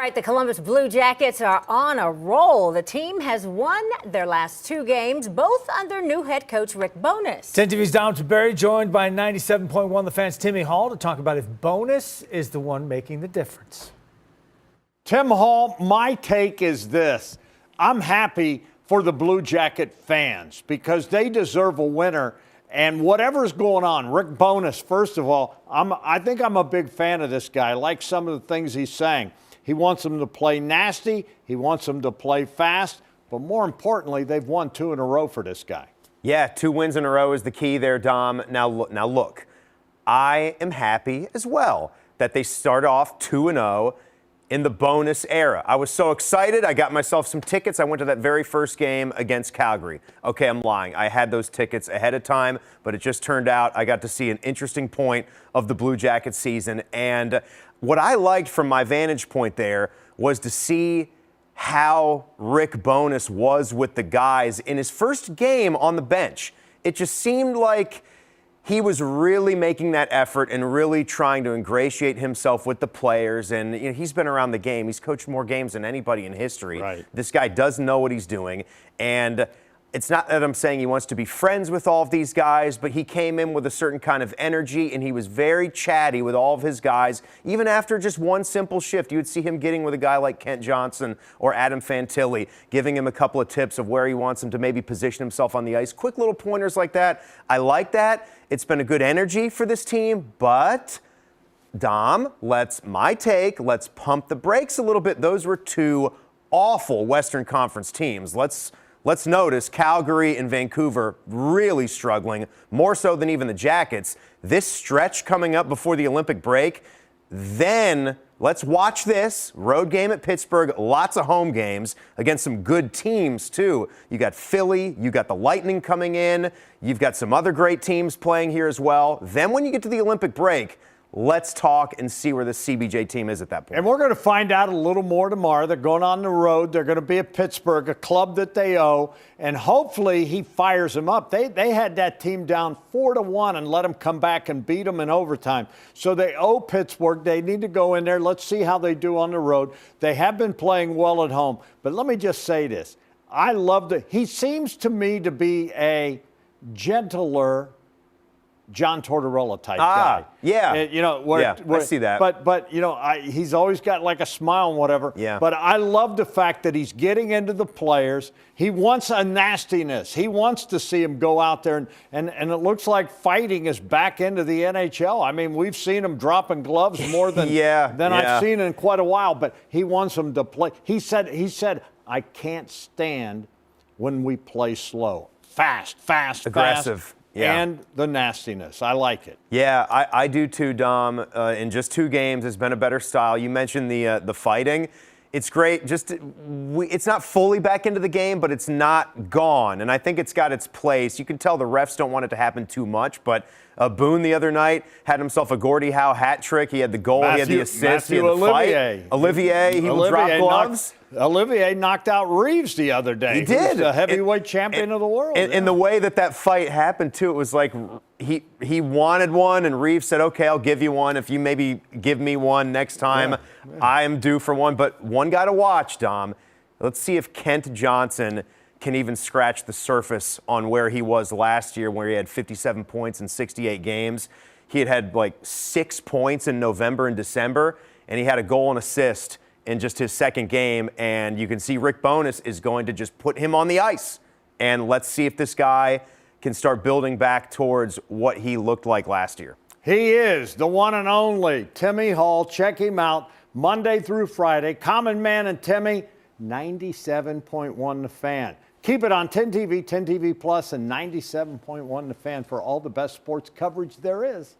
right, the Columbus Blue Jackets are on a roll. The team has won their last 2 games, both under new head coach Rick Bowness. 10 TV's Don Tiberi, joined by 97.1 The Fan's Timmy Hall to talk about if Bowness is the one making the difference. Tim Hall, my take is this. I'm happy for the Blue Jacket fans because they deserve a winner. And whatever's going on, Rick Bowness, first of all, I think I'm a big fan of this guy. I like some of the things he's saying. He wants them to play nasty. He wants them to play fast. But more importantly, they've won 2 in a row for this guy. Yeah, 2 wins in a row is the key there, Dom. Now look, I am happy as well that they start off 2-0 in the Bowness era. I was so excited. I got myself some tickets. I went to that very first game against Calgary. Okay, I'm lying. I had those tickets ahead of time, but it just turned out I got to see an interesting point of the Blue Jacket season. And what I liked from my vantage point there was to see how Rick Bowness was with the guys in his first game on the bench. It just seemed like he was really making that effort and really trying to ingratiate himself with the players. And he's been around the game. He's coached more games than anybody in history. Right. This guy does know what he's doing. And it's not that I'm saying he wants to be friends with all of these guys, but he came in with a certain kind of energy, and he was very chatty with all of his guys. Even after just one simple shift, you would see him getting with a guy like Kent Johnson or Adam Fantilli, giving him a couple of tips of where he wants him to maybe position himself on the ice. Quick little pointers like that. I like that. It's been a good energy for this team, but Dom, let's pump the brakes a little bit. Those were 2 awful Western Conference teams. Let's notice Calgary and Vancouver really struggling, more so than even the Jackets. This stretch coming up before the Olympic break, then let's watch this. Road game at Pittsburgh, lots of home games against some good teams, too. You got Philly, you got the Lightning coming in, you've got some other great teams playing here as well. Then when you get to the Olympic break, let's talk and see where the CBJ team is at that point. And we're going to find out a little more tomorrow. They're going on the road. They're going to be at Pittsburgh, a club that they owe. And hopefully he fires them up. They had that team down 4-1 and let them come back and beat them in overtime. So they owe Pittsburgh. They need to go in there. Let's see how they do on the road. They have been playing well at home. But let me just say this. I love he seems to me to be a gentler John Tortorella type guy. Yeah. I see that. But he's always got like a smile and whatever. Yeah. But I love the fact that he's getting into the players. He wants a nastiness. He wants to see him go out there, and it looks like fighting is back into the NHL. I mean, we've seen him dropping gloves more than I've seen in quite a while, but he wants them to play. He said, I can't stand when we play slow. Fast, aggressive. Fast. Yeah. And the nastiness. I like it. Yeah, I do too, Dom. In just 2 games, it's been a better style. You mentioned the fighting. It's great. It's not fully back into the game, but it's not gone. And I think it's got its place. You can tell the refs don't want it to happen too much, but Boone the other night had himself a Gordie Howe hat trick. He had the goal, he had the assist, he had the fight. Olivier, he will drop gloves. Olivier knocked out Reeves the other day. He did. The heavyweight champion of the world. And the way that fight happened, too, it was like he wanted one, and Reeves said, okay, I'll give you one. If you maybe give me one next time, I am due for one. But one guy to watch, Dom. Let's see if Kent Johnson can even scratch the surface on where he was last year, where he had 57 points in 68 games. He had like 6 points in November and December, and he had a goal and assist in just his second game. And you can see Rick Bowness is going to just put him on the ice. And let's see if this guy can start building back towards what he looked like last year. He is the one and only Timmy Hall. Check him out Monday through Friday. Common Man and Timmy, 97.1 The Fan. Keep it on 10 TV, 10 TV Plus, and 97.1 The Fan for all the best sports coverage there is.